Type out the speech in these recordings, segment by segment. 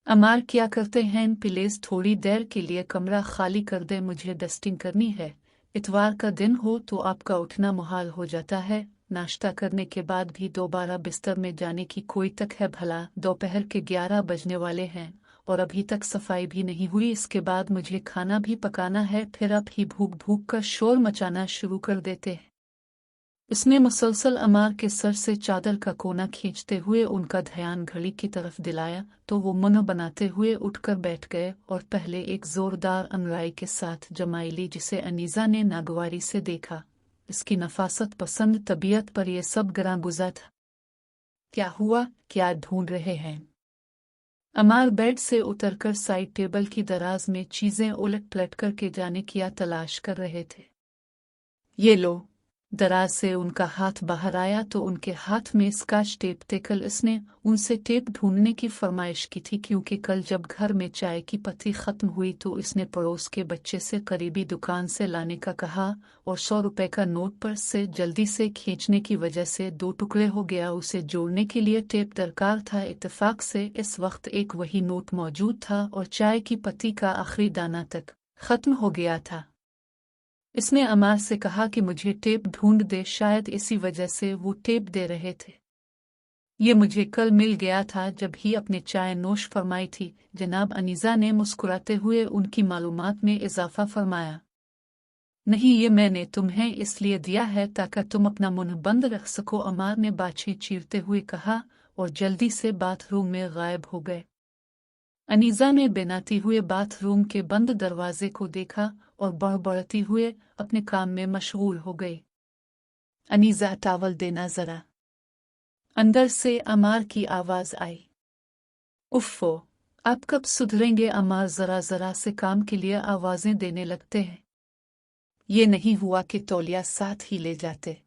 अमार क्या करते हैं प्लीज थोड़ी देर के लिए कमरा खाली कर दे, मुझे डस्टिंग करनी है। इतवार का दिन हो तो आपका उठना मुहाल हो जाता है। नाश्ता करने के बाद भी दोबारा बिस्तर में जाने की कोई तक है भला? दोपहर के 11 बजने वाले हैं और अभी तक सफाई भी नहीं हुई। इसके बाद मुझे खाना भी पकाना है, फिर आप ही भूख भूख कर शोर मचाना शुरू कर देते हैं। उसने मुसलसल अमार के सर से चादर का कोना खींचते हुए उनका ध्यान घड़ी की तरफ दिलाया तो वो मुंह बनाते हुए उठकर बैठ गए और पहले एक जोरदार अंगड़ाई के साथ जमाई ली, जिसे अनीजा ने नागवारी से देखा। इसकी नफासत पसंद तबीयत पर यह सब गिरा गुजरा था। क्या हुआ? क्या ढूंढ रहे हैं? अमार बेड से उतरकर साइड टेबल की दराज में चीजें उलट पलट करके जाने की तलाश कर रहे थे। ये लो। दराज से उनका हाथ बाहर आया तो उनके हाथ में स्कॉच टेप थे। कल इसने उनसे टेप ढूंढने की फरमाइश की थी, क्योंकि कल जब घर में चाय की पत्ती खत्म हुई तो इसने पड़ोस के बच्चे से करीबी दुकान से लाने का कहा और 100 रुपए का नोट पर से जल्दी से खींचने की वजह से 2 टुकड़े हो गया। उसे जोड़ने के लिए टेप दरकार था। इत्तेफाक से इस वक्त एक वही नोट मौजूद था और चाय की पत्ती का आखिरी दाना तक खत्म हो गया था। इसने अमार से कहा कि मुझे टेप ढूंढ दे, शायद इसी वजह से वो टेप दे रहे थे। ये मुझे कल मिल गया था जब ही अपने चाय नोश फरमाई थी। जनाब अनीजा ने मुस्कुराते हुए उनकी मालूमात में इजाफा फरमाया। नहीं, ये मैंने तुम्हें इसलिए दिया है ताकि तुम अपना मुंह बंद रख सको, अमार ने बाछी चीरते हुए कहा और जल्दी से बाथरूम में गायब हो गए। अनीजा ने बेनाती हुए बाथरूम के बंद दरवाजे को देखा और बड़बड़ती हुए अपने काम में मशगूल हो गई। अनीजा, टावल देना जरा। अंदर से अमार की आवाज आई। उफ़्फ़ो, आप कब सुधरेंगे? अमार जरा जरा से काम के लिए आवाजें देने लगते हैं। ये नहीं हुआ कि तौलिया साथ ही ले जाते।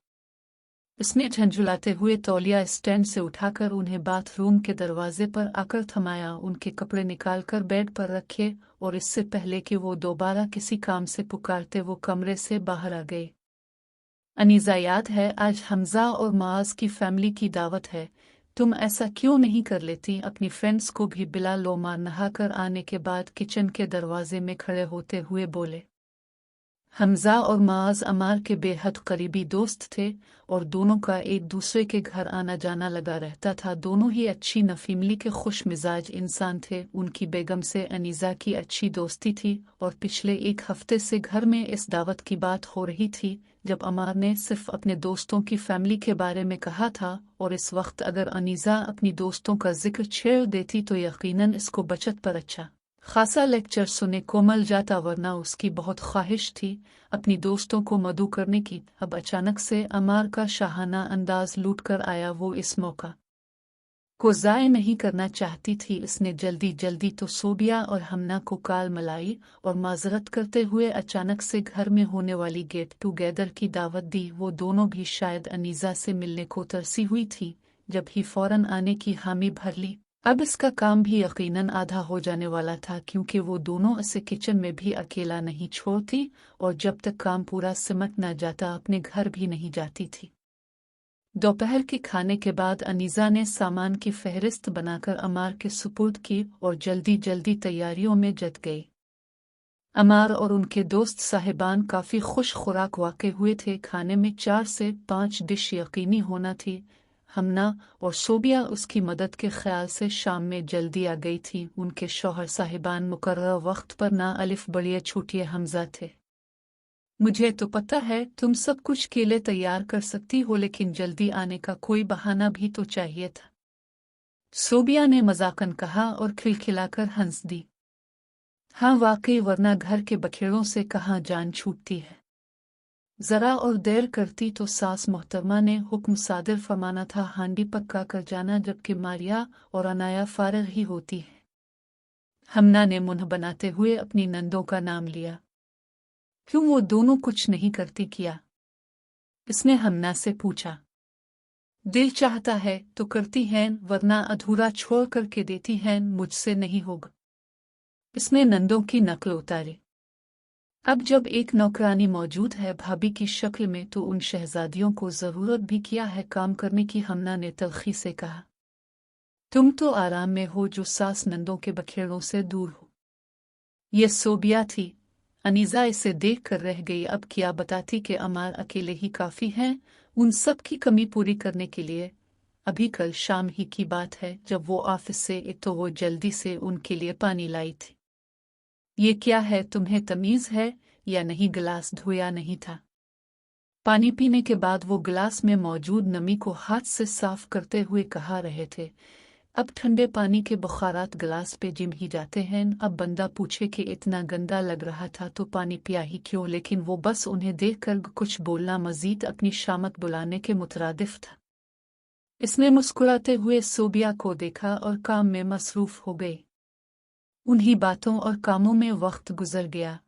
उसने झंझुलाते हुए तौलिया स्टैंड से उठाकर उन्हें बाथरूम के दरवाजे पर आकर थमाया। उनके कपड़े निकालकर बेड पर रखे और इससे पहले कि वो दोबारा किसी काम से पुकारते वो कमरे से बाहर आ गए। अनीजा, याद है आज हमजा और माज की फैमिली की दावत है, तुम ऐसा क्यों नहीं कर लेती? अपनी फ्रेंड्स को भी बिला लोमार नहाकर आने के बाद किचन के दरवाजे में खड़े होते हुए बोले। हमजा और माज अमार के बेहद करीबी दोस्त थे और दोनों का एक दूसरे के घर आना जाना लगा रहता था। दोनों ही अच्छी नफीमली के खुश मिजाज इंसान थे। उनकी बेगम से अनीजा की अच्छी दोस्ती थी और पिछले 1 हफ्ते से घर में इस दावत की बात हो रही थी जब अमार ने सिर्फ अपने दोस्तों की फैमिली के बारे में कहा था, और इस वक्त अगर अनीजा अपनी दोस्तों का जिक्र छेड़ देती तो यकीनन इसको बचत पर अच्छा खासा लेक्चर सुने को मिल जाता, वरना उसकी बहुत ख्वाहिश थी अपनी दोस्तों को मदऊ करने की। अब अचानक से अमार का शाहाना अंदाज लूट कर आया। वो इस मौका को ज़ाय नहीं करना चाहती थी। इसने जल्दी जल्दी तो सोबिया और हमना को काल मलाई और माजरत करते हुए अचानक से घर में होने वाली गेट टुगेदर की दावत दी। वो दोनों भी शायद अनीजा से मिलने को तरसी हुई थी, जब ही फौरन आने की हामी भर ली। अब इसका काम भी यकीनन आधा हो जाने वाला था, क्योंकि वो दोनों इसे किचन में भी अकेला नहीं छोड़ती और जब तक काम पूरा सिमट न जाता अपने घर भी नहीं जाती थी। दोपहर के खाने के बाद अनीजा ने सामान की फहरिस्त बनाकर अमार के सुपुर्द की और जल्दी जल्दी तैयारियों में जुट गई। अमार और उनके दोस्त साहिबान काफ़ी खुश खुराक वाक़े हुए थे। खाने में 4 से 5 डिश यकीनी होना थी। हमना और सोबिया उसकी मदद के ख्याल से शाम में जल्दी आ गई थी। उनके शौहर साहिबान मुकर्रर वक्त पर ना अलिफ बड़िए छूटिए हमजा थे। मुझे तो पता है तुम सब कुछ केले तैयार कर सकती हो, लेकिन जल्दी आने का कोई बहाना भी तो चाहिए था, सोबिया ने मजाकन कहा और खिलखिलाकर हंस दी। हाँ वाकई, वरना घर के बखेड़ों से कहाँ जान छूटती है। जरा और देर करती तो सास मोहतरमा ने हुक्म सादिर फरमाना था हांडी पक्का कर जाना, जबकि मारिया और अनाया फारिग ही होती है। हमना ने मुंह बनाते हुए अपनी नंदों का नाम लिया। क्यों वो दोनों कुछ नहीं करती क्या? इसने हमना से पूछा। दिल चाहता है तो करती हैं, वरना अधूरा छोड़ करके देती हैं, मुझसे नहीं होगा। इसने नंदों की नकल उतारी। अब जब एक नौकरानी मौजूद है भाभी की शक्ल में, तो उन शहजादियों को जरूरत भी क्या है काम करने की, हमना ने तलखी से कहा। तुम तो आराम में हो जो सास नंदों के बखेड़ों से दूर हो। ये सोबिया थी। अनीजा इसे देख कर रह गई। अब क्या बताती कि अमार अकेले ही काफी हैं उन सब की कमी पूरी करने के लिए। अभी कल शाम ही की बात है जब वो ऑफिस से तो वो जल्दी से उनके लिए पानी लाई थी। ये क्या है, तुम्हें तमीज है या नहीं? गिलास धोया नहीं था। पानी पीने के बाद वो गिलास में मौजूद नमी को हाथ से साफ करते हुए कहा रहे थे, अब ठंडे पानी के बुखारात गिलास पे जिम ही जाते हैं। अब बंदा पूछे कि इतना गंदा लग रहा था तो पानी पिया ही क्यों, लेकिन वो बस उन्हें देखकर कुछ बोलना मजीद अपनी शामत बुलाने के मुतरादिफ था। इसने मुस्कुराते हुए सोबिया को देखा और काम में मसरूफ हो गई। उन्हीं बातों और कामों में वक्त गुजर गया।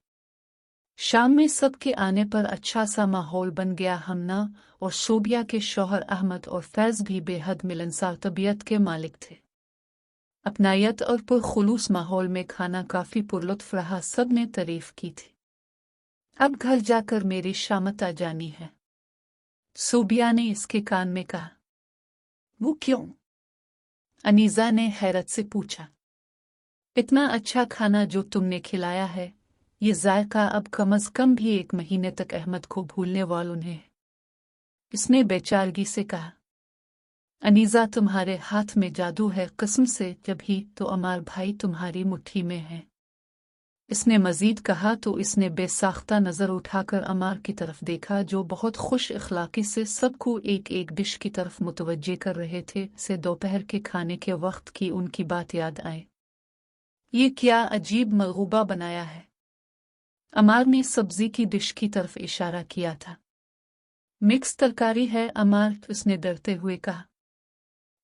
शाम में सबके आने पर अच्छा सा माहौल बन गया। हमना और सोबिया के शौहर अहमद और फैज भी बेहद मिलनसार तबीयत के मालिक थे। अपनायत और पुरखुलूस माहौल में खाना काफी पुरलुत्फ रहा। सब ने तारीफ की थी। अब घर जाकर मेरी शामत आ जानी है, सोबिया ने इसके कान में कहा। वो क्यों? अनीजा ने हैरत से पूछा। इतना अच्छा खाना जो तुमने खिलाया है, ये जायका अब कम अज कम भी 1 महीने तक अहमद को भूलने वालों ने, इसने बेचारगी से कहा। अनीजा, तुम्हारे हाथ में जादू है, कसम से जब ही तो अमार भाई तुम्हारी मुट्ठी में है, इसने मजीद कहा तो इसने बेसाख्ता नजर उठाकर अमार की तरफ देखा जो बहुत खुश इखलाकी से सबको एक एक डिश की तरफ मुतवज्जे कर रहे थे। से दोपहर के खाने के वक्त की उनकी बात याद आए। ये क्या अजीब मलगूबा बनाया है? अमार ने सब्जी की डिश की तरफ इशारा किया था। मिक्स तरकारी है अमार, उसने डरते हुए कहा।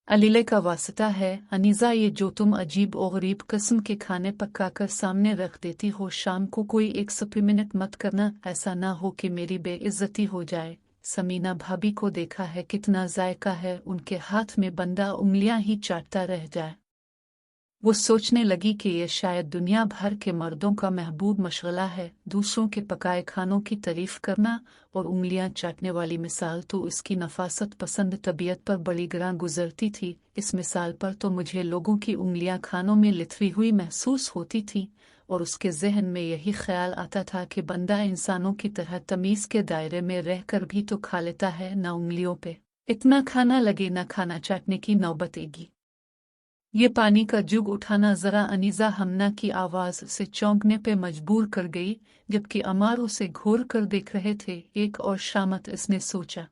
अलीले का वास्ता है अनीजा, ये जो तुम अजीब और गरीब किस्म के खाने पका कर सामने रख देती हो, शाम को कोई 1 मिनट मत करना, ऐसा ना हो कि मेरी बेइज्जती हो जाए। समीना भाभी को देखा है कितना जायका है, उनके हाथ में बंदा उंगलियां ही चाटता रह जाए। वो सोचने लगी कि ये शायद दुनिया भर के मर्दों का महबूब मशगला है, दूसरों के पकाए खानों की तारीफ करना और उंगलियां चाटने वाली मिसाल तो इसकी नफासत पसंद तबीयत पर बड़ी गिरां गुजरती थी। इस मिसाल पर तो मुझे लोगों की उंगलियां खानों में लिथवी हुई महसूस होती थी और उसके जहन में यही ख्याल आता था कि बंदा इंसानों की तरह तमीज के दायरे में रहकर भी तो खा लेता है, ना उंगलियों पे इतना खाना लगे, ना खाना चाटने की नौबत आएगी। ये पानी का जुग उठाना जरा अनीजा हमना की आवाज से चौंकने पे मजबूर कर गई, जबकि अमार उसे घूर कर देख रहे थे। एक और शामत इसने सोचा।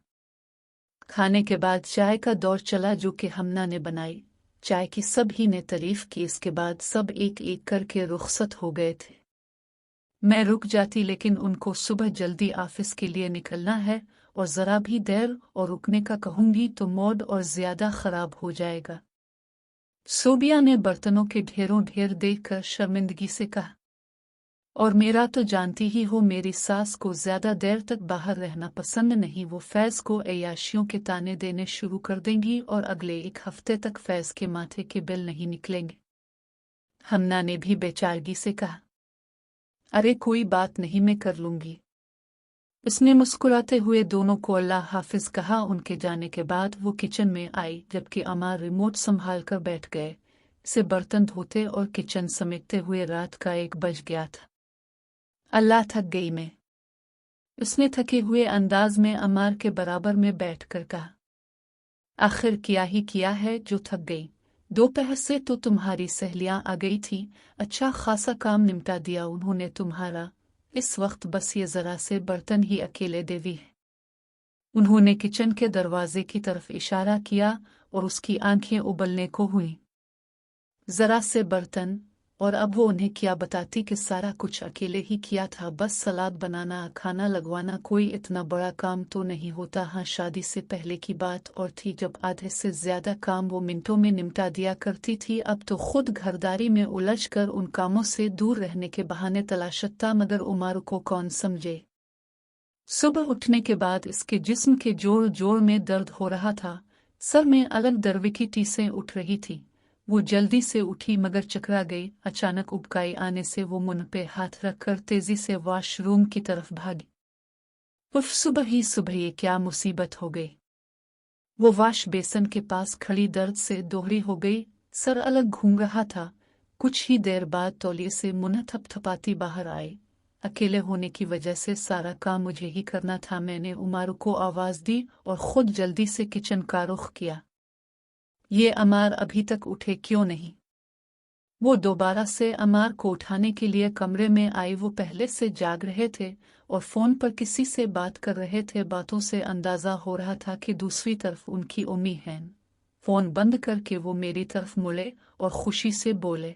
खाने के बाद चाय का दौर चला जो कि हमना ने बनाई। चाय की सब ही ने तारीफ की। इसके बाद सब एक एक करके रुखसत हो गए थे। मैं रुक जाती, लेकिन उनको सुबह जल्दी ऑफिस के लिए निकलना है और जरा भी देर और रुकने का कहूंगी तो मूड और ज्यादा खराब हो जाएगा। सोबिया ने बर्तनों के ढेरों ढेर देखकर शर्मिंदगी से कहा। और मेरा तो जानती ही हो, मेरी सास को ज्यादा देर तक बाहर रहना पसंद नहीं। वो फैज को अय्याशियों के ताने देने शुरू कर देंगी और अगले 1 हफ्ते तक फैज के माथे के बिल नहीं निकलेंगे। हमना ने भी बेचारगी से कहा। अरे कोई बात नहीं, मैं कर लूंगी। उसने मुस्कुराते हुए दोनों को अल्लाह हाफिज कहा। उनके जाने के बाद वो किचन में आई, जबकि अमार रिमोट संभाल कर बैठ गए। से बर्तन धोते और किचन समेटते हुए रात का 1 बज गया था। अल्लाह, थक गई मैं, उसने थके हुए अंदाज में अमार के बराबर में बैठकर कहा। आखिर किया ही किया है जो थक गई। दोपहर से तो तुम्हारी सहेलियां आ गई थी, अच्छा खासा काम निपटा दिया उन्होंने तुम्हारा। इस वक्त बस ये जरा से बर्तन ही अकेले देवी है। उन्होंने किचन के दरवाजे की तरफ इशारा किया और उसकी आंखें उबलने को हुई। जरा से बर्तन, और अब वो उन्हें क्या बताती कि सारा कुछ अकेले ही किया था। बस सलाद बनाना, खाना लगवाना कोई इतना बड़ा काम तो नहीं होता। हाँ, शादी से पहले की बात और थी जब आधे से ज्यादा काम वो मिनटों में निपटा दिया करती थी। अब तो खुद घरदारी में उलझकर उन कामों से दूर रहने के बहाने तलाशता, मगर उमर को कौन समझे। सुबह उठने के बाद इसके जिस्म के जोड़ जोड़ में दर्द हो रहा था, सर में अलग दर्द की टीसें उठ रही थी। वो जल्दी से उठी मगर चकरा गई। अचानक उबकाई आने से वो मुंह पे हाथ रखकर तेजी से वॉशरूम की तरफ भागी। उफ, सुबह ये क्या मुसीबत हो गई। वो वॉश बेसन के पास खड़ी दर्द से दोहरी हो गई। सर अलग घूम रहा था। कुछ ही देर बाद तौलिए से मुन्ना थपथपाती बाहर आई। अकेले होने की वजह से सारा काम मुझे ही करना था। मैंने उमारू को आवाज दी और खुद जल्दी से किचन का रुख किया। ये अमार अभी तक उठे क्यों नहीं? वो दोबारा से अमार को उठाने के लिए कमरे में आई। वो पहले से जाग रहे थे और फोन पर किसी से बात कर रहे थे। बातों से अंदाजा हो रहा था कि दूसरी तरफ उनकी उम्मी है। फोन बंद करके वो मेरी तरफ मुड़े और खुशी से बोले,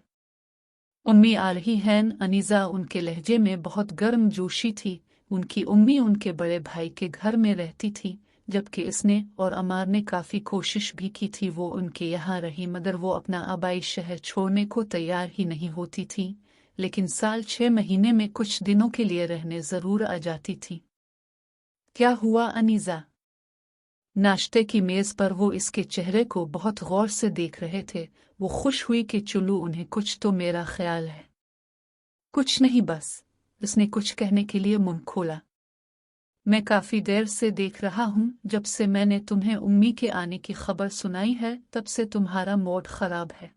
उम्मी आ रही हैं। अनीजा उनके लहजे में बहुत गर्म जोशी थी। उनकी उम्मी उनके बड़े भाई के घर में रहती थी, जबकि इसने और अमार ने काफी कोशिश भी की थी वो उनके यहाँ रही, मगर वो अपना आबाई शहर छोड़ने को तैयार ही नहीं होती थी। लेकिन साल 6 महीने में कुछ दिनों के लिए रहने जरूर आ जाती थी। क्या हुआ अनीजा? नाश्ते की मेज पर वो इसके चेहरे को बहुत गौर से देख रहे थे। वो खुश हुई कि चुलू उन्हें कुछ तो मेरा ख्याल है। कुछ नहीं, बस। उसने कुछ कहने के लिए मुंह खोला। मैं काफी देर से देख रहा हूँ, जब से मैंने तुम्हें उम्मी के आने की खबर सुनाई है तब से तुम्हारा मूड खराब है।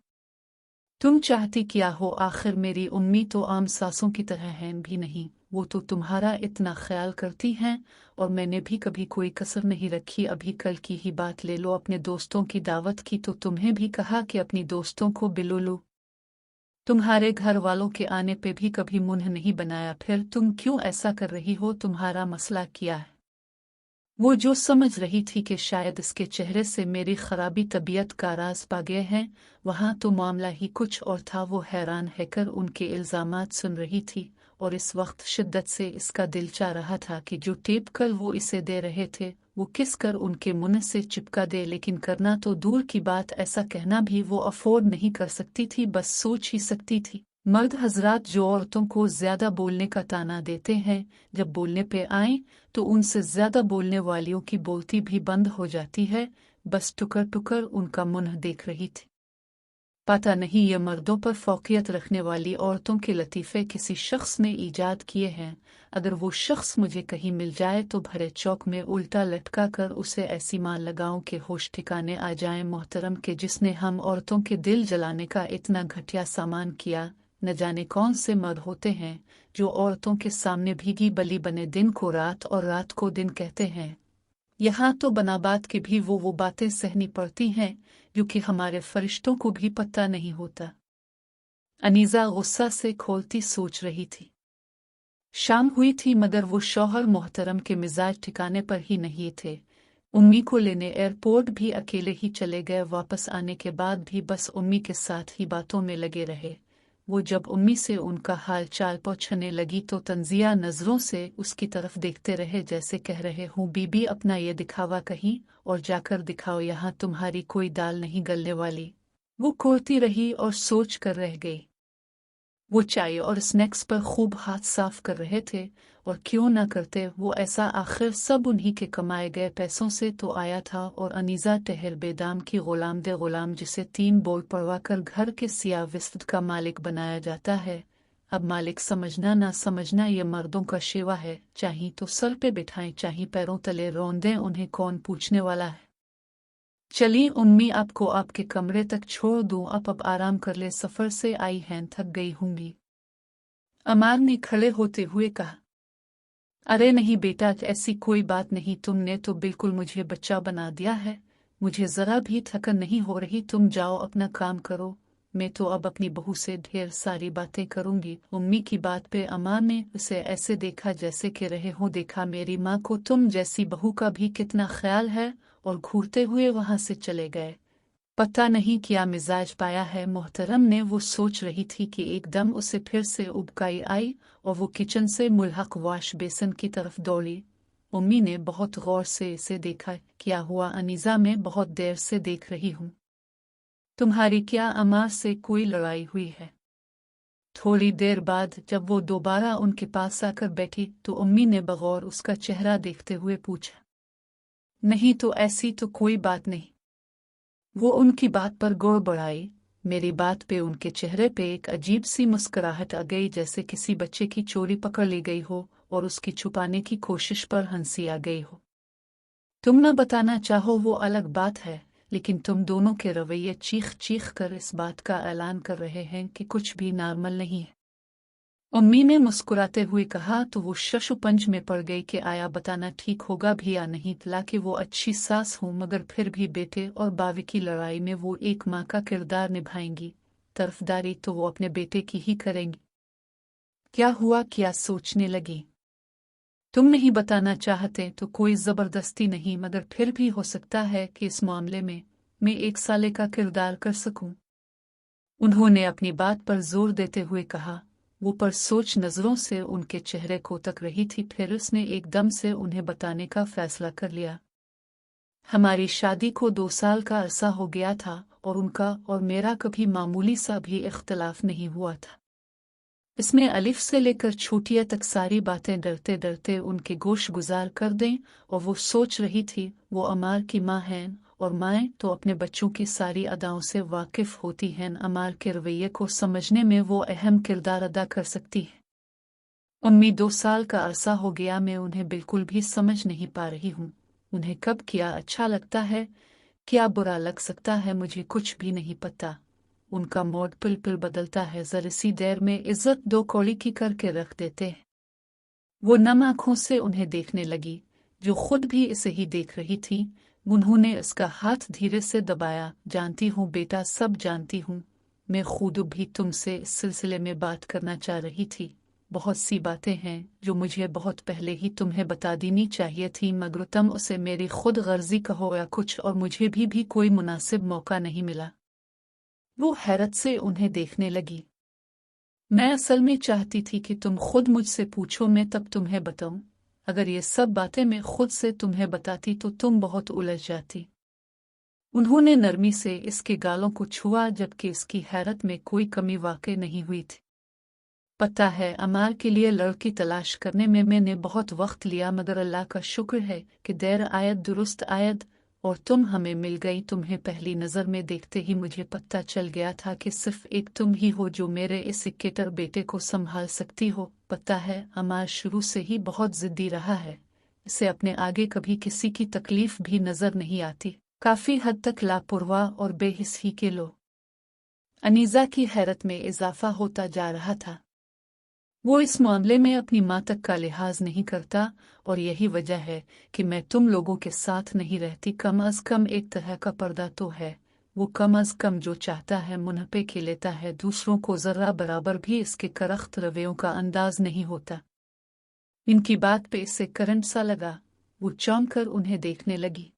तुम चाहती क्या हो? आखिर मेरी उम्मी तो आम सासों की तरह हैं भी नहीं। वो तो तुम्हारा इतना ख्याल करती हैं और मैंने भी कभी कोई कसर नहीं रखी। अभी कल की ही बात ले लो, अपने दोस्तों की दावत की तो तुम्हें भी कहा कि अपनी दोस्तों को बुला लो। तुम्हारे घर वालों के आने पे भी कभी मुंह नहीं बनाया। फिर तुम क्यों ऐसा कर रही हो? तुम्हारा मसला क्या है? वो जो समझ रही थी कि शायद इसके चेहरे से मेरी खराबी तबीयत का राज पा गए हैं, वहां तो मामला ही कुछ और था। वो हैरान होकर उनके इल्जामात सुन रही थी और इस वक्त शिद्दत से इसका दिल चाह रहा था कि जो टेप कल वो इसे दे रहे थे वो किस कर उनके मुंह से चिपका दे। लेकिन करना तो दूर की बात, ऐसा कहना भी वो अफोर्ड नहीं कर सकती थी, बस सोच ही सकती थी। मर्द हजरात जो औरतों को ज्यादा बोलने का ताना देते हैं, जब बोलने पे आए तो उनसे ज्यादा बोलने वालियों की बोलती भी बंद हो जाती है। बस टुकर टुकर उनका मुंह देख रही थी। पता नहीं ये मर्दों पर फौकियत रखने वाली औरतों के लतीफ़े किसी शख्स ने ईजाद किए हैं। अगर वो शख्स मुझे कहीं मिल जाए तो भरे चौक में उल्टा लटका कर उसे ऐसी मार लगाऊं कि होश ठिकाने आ जाए। मोहतरम के जिसने हम औरतों के दिल जलाने का इतना घटिया सामान किया। न जाने कौन से मर्द होते हैं जो औरतों के सामने भीगी बली बने दिन को रात और रात को दिन कहते हैं। यहाँ तो बना बात के भी वो बातें सहनी पड़ती हैं जो कि हमारे फरिश्तों को भी पता नहीं होता। अनीजा गुस्सा से खोलती सोच रही थी। शाम हुई थी मगर वो शौहर मोहतरम के मिजाज ठिकाने पर ही नहीं थे। उम्मी को लेने एयरपोर्ट भी अकेले ही चले गए। वापस आने के बाद भी बस उम्मी के साथ ही बातों में लगे रहे। वो जब उम्मी से उनका हाल चाल पूछने लगी तो तंजिया नजरों से उसकी तरफ देखते रहे, जैसे कह रहे हूँ बीबी अपना ये दिखावा कहीं और जाकर दिखाओ, यहाँ तुम्हारी कोई दाल नहीं गलने वाली। वो कोरती रही और सोच कर रह गई। वो चाय और स्नैक्स पर खूब हाथ साफ कर रहे थे और क्यों न करते वो ऐसा, आखिर सब उन्हीं के कमाए गए पैसों से तो आया था। और अनीजा टहल बेदाम की गुलाम दे गुलाम, जिसे 3 बोल पड़वा कर घर के सिया विस्त का मालिक बनाया जाता है। अब मालिक समझना ना समझना ये मर्दों का शेवा है, चाहे तो सर पे बिठाएं चाहे पैरों तले रौंदें, उन्हें कौन पूछने वाला है। चलिए उम्मी, आपको आपके कमरे तक छोड़ दूं, अब आराम कर ले, सफर से आई हैं, थक गई होंगी। अमार ने खड़े होते हुए कहा। अरे नहीं बेटा, ऐसी कोई बात नहीं, तुमने तो बिल्कुल मुझे बच्चा बना दिया है। मुझे जरा भी थकन नहीं हो रही, तुम जाओ अपना काम करो। मैं तो अब अपनी बहू से ढेर सारी बातें करूंगी। उम्मी की बात पे अमार ने उसे ऐसे देखा जैसे कि रहे हो, देखा मेरी माँ को तुम जैसी बहू का भी कितना ख्याल है, और घूरते हुए वहां से चले गए। पता नहीं क्या मिजाज पाया है मोहतरम ने, वो सोच रही थी कि एकदम उसे फिर से उबकाई आई और वो किचन से मुल्हक वॉश बेसन की तरफ दौड़ी। उम्मी ने बहुत गौर से इसे देखा। क्या हुआ अनीजा? मैं बहुत देर से देख रही हूँ। तुम्हारी क्या अम्मा से कोई लड़ाई हुई है? थोड़ी देर बाद जब वो दोबारा उनके पास आकर बैठी तो उम्मी ने बगौर उसका चेहरा देखते हुए पूछा। नहीं तो ऐसी तो कोई बात नहीं। वो उनकी बात पर गौर बढ़ाई। मेरी बात पे उनके चेहरे पे एक अजीब सी मुस्कुराहट आ गई, जैसे किसी बच्चे की चोरी पकड़ ली गई हो और उसकी छुपाने की कोशिश पर हंसी आ गई हो। तुम न बताना चाहो वो अलग बात है, लेकिन तुम दोनों के रवैये चीख चीख कर इस बात का ऐलान कर रहे हैं कि कुछ भी नॉर्मल नहीं है। अम्मी ने मुस्कुराते हुए कहा तो वो शशुपंज में पड़ गई कि आया बताना ठीक होगा भी या नहीं। हालांकि वो अच्छी सास हूँ मगर फिर भी बेटे और बावी की लड़ाई में वो एक माँ का किरदार निभाएंगी, तरफदारी तो वो अपने बेटे की ही करेंगी। क्या हुआ, क्या सोचने लगी? तुम नहीं बताना चाहते तो कोई जबरदस्ती नहीं, मगर फिर भी हो सकता है कि इस मामले में मैं एक साले का किरदार कर सकूं। उन्होंने अपनी बात पर जोर देते हुए कहा। वो पर सोच नजरों से उनके चेहरे को तक रही थी, फिर उसने एकदम से उन्हें बताने का फैसला कर लिया। हमारी शादी को 2 साल का अरसा हो गया था और उनका और मेरा कभी मामूली सा भी इख्तलाफ नहीं हुआ था। इसमें अलिफ से लेकर छोटिया तक सारी बातें डरते डरते उनके गोश गुजार कर दें। और वो सोच रही थी वो अमार की माँ हैं और माएँ तो अपने बच्चों की सारी अदाओं से वाकिफ होती हैं। अमार के रवैये को समझने में वो अहम किरदार अदा कर सकती है। अम्मी 2 साल का अरसा हो गया, मैं उन्हें बिल्कुल भी समझ नहीं पा रही हूँ। उन्हें कब क्या अच्छा लगता है, क्या बुरा लग सकता है, मुझे कुछ भी नहीं पता। उनका मूड पिल पिल बदलता है, जरा सी देर में इज्जत 2 कौड़ी की करके रख देते हैं। वो नम आंखों से उन्हें देखने लगी, जो खुद भी इसे ही देख रही थी। उन्होंने उसका हाथ धीरे से दबाया। जानती हूँ बेटा, सब जानती हूँ। मैं खुद भी तुमसे इस सिलसिले में बात करना चाह रही थी। बहुत सी बातें हैं जो मुझे बहुत पहले ही तुम्हें बता देनी चाहिए थी, मगर तुम उसे मेरी खुद गर्जी कहो या कुछ और, मुझे भी कोई मुनासिब मौका नहीं मिला। वो हैरत से उन्हें देखने लगी। मैं असल में चाहती थी कि तुम खुद मुझसे पूछो, मैं तब तुम्हें बताऊं। अगर ये सब बातें मैं खुद से तुम्हें बताती तो तुम बहुत उलझ जाती। उन्होंने नरमी से इसके गालों को छुआ, जबकि इसकी हैरत में कोई कमी वाकई नहीं हुई थी। पता है, अमार के लिए लड़की तलाश करने में मैंने बहुत वक्त लिया, मगर अल्लाह का शुक्र है कि देर आयत दुरुस्त आयत और तुम हमें मिल गई। तुम्हें पहली नज़र में देखते ही मुझे पता चल गया था कि सिर्फ एक तुम ही हो जो मेरे इस इक्केटर बेटे को संभाल सकती हो। पता है, अमार शुरू से ही बहुत जिद्दी रहा है। इसे अपने आगे कभी किसी की तकलीफ भी नजर नहीं आती। काफी हद तक लापरवाह और बेहिस्सी के लो। अनीजा की हैरत में इजाफा होता जा रहा था। वो इस मामले में अपनी माँ तक का लिहाज नहीं करता और यही वजह है कि मैं तुम लोगों के साथ नहीं रहती। कम अज कम एक तरह का पर्दा तो है। वो कम अज कम जो चाहता है मुंह पे खिल लेता है, दूसरों को जरा बराबर भी इसके करख्त रवैयों का अंदाज नहीं होता। इनकी बात पे इससे करंट सा लगा। वो चौंक कर उन्हें देखने लगी।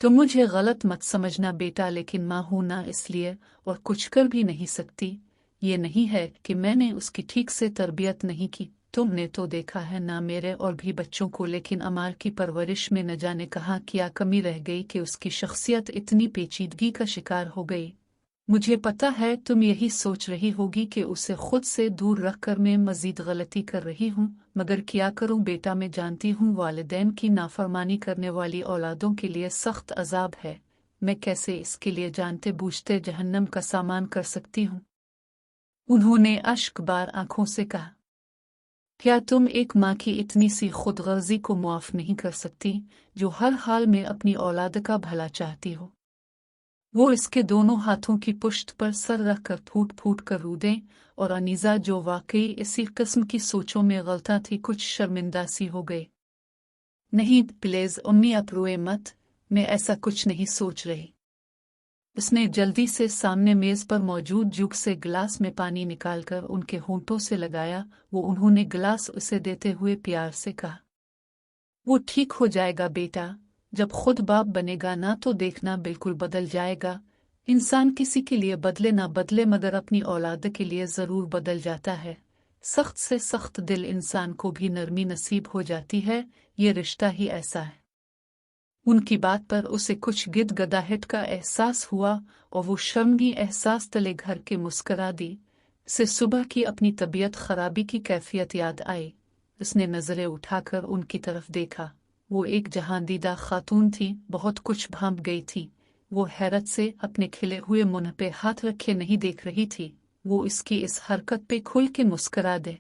तुम मुझे गलत मत समझना बेटा, लेकिन माँ हूं ना इसलिए और कुछ कर भी नहीं सकती। ये नहीं है कि मैंने उसकी ठीक से तरबियत नहीं की। तुमने तो देखा है ना मेरे और भी बच्चों को, लेकिन अमार की परवरिश में न जाने कहाँ क्या कमी रह गई कि उसकी शख्सियत इतनी पेचीदगी का शिकार हो गई। मुझे पता है तुम यही सोच रही होगी कि उसे खुद से दूर रखकर मैं मजीद गलती कर रही हूँ, मगर क्या करूँ बेटा, मैं जानती हूँ वालिदैन की नाफरमानी करने वाली औलादों के लिए सख्त अजाब है। मैं कैसे इसके लिए जानते बूझते जहन्नम का सामान कर सकती हूँ। उन्होंने अश्कबार आंखों से कहा। क्या तुम एक माँ की इतनी सी खुदगर्जी को मुआफ नहीं कर सकती, जो हर हाल में अपनी औलाद का भला चाहती हो? वो इसके दोनों हाथों की पुश्त पर सर रखकर फूट फूट कर रूदें, और अनीजा जो वाकई इसी किस्म की सोचों में गलता थी, कुछ शर्मिंदा सी हो गई। नहीं प्लीज अम्मी, आप रोए मत, मैं ऐसा कुछ नहीं सोच रही। उसने जल्दी से सामने मेज पर मौजूद जूग से गिलास में पानी निकालकर उनके होंठों से लगाया। वो उन्होंने गिलास उसे देते हुए प्यार से कहा। वो ठीक हो जाएगा बेटा, जब खुद बाप बनेगा ना तो देखना बिल्कुल बदल जाएगा। इंसान किसी के लिए बदले ना बदले, मगर अपनी औलाद के लिए जरूर बदल जाता है। सख्त से सख्त दिल इंसान को भी नरमी नसीब हो जाती है, ये रिश्ता ही ऐसा है। उनकी बात पर उसे कुछ गिदगदाहट का एहसास हुआ और वो शर्मगी एहसास तले घर के मुस्करा दी। से सुबह की अपनी तबीयत खराबी की कैफियत याद आई। उसने नजरें उठाकर उनकी तरफ देखा। वो एक जहांदीदा खातून थी, बहुत कुछ भांप गई थी। वो हैरत से अपने खिले हुए मुंह पे हाथ रखे नहीं देख रही थी। वो इसकी इस हरकत पे खुल के मुस्करा दे।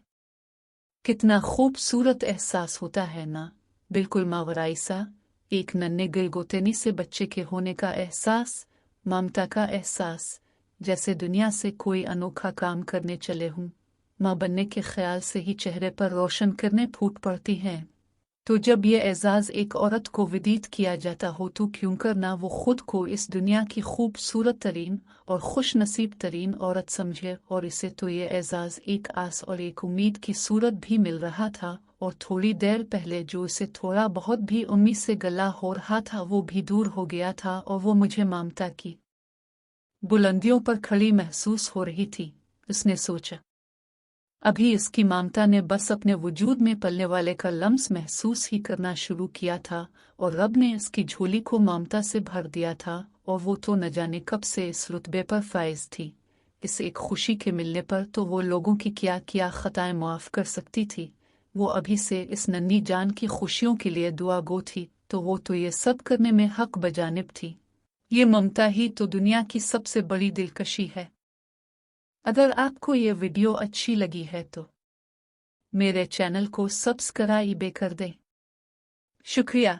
कितना खूबसूरत एहसास होता है ना, बिल्कुल मावराइसा। एक नन्हे गिलगोतेनी से बच्चे के होने का एहसास, ममता का एहसास, जैसे दुनिया से कोई अनोखा काम करने चले हूँ। माँ बनने के ख्याल से ही चेहरे पर रोशन करने फूट पड़ती हैं। तो जब ये एजाज़ एक औरत को विदित किया जाता हो तो क्यों कर ना वो खुद को इस दुनिया की खूबसूरत तरीन और खुश नसीब तरीन औरत समझे। और इसे तो ये एजाज़ एक आस और एक उम्मीद की सूरत भी मिल रहा था, और थोड़ी देर पहले जो इसे थोड़ा बहुत भी उम्मीद से गला हो रहा था वो भी दूर हो गया था, और वो मुझे ममता की बुलंदियों पर खड़ी महसूस हो रही थी। उसने सोचा, अभी इसकी ममता ने बस अपने वजूद में पलने वाले का लम्स महसूस ही करना शुरू किया था, और रब ने इसकी झोली को ममता से भर दिया था, और वो तो न जाने कब से इस रुतबे पर फाइज थी। इस एक खुशी के मिलने पर तो वो लोगों की क्या क्या खताएं माफ़ कर सकती थी। वो अभी से इस नन्ही जान की खुशियों के लिए दुआ गो थी, तो वो तो ये सब करने में हक बजानिब थी। ये ममता ही तो दुनिया की सबसे बड़ी दिलकशी है। अगर आपको ये वीडियो अच्छी लगी है तो मेरे चैनल को सब्सक्राइब कर दें। शुक्रिया।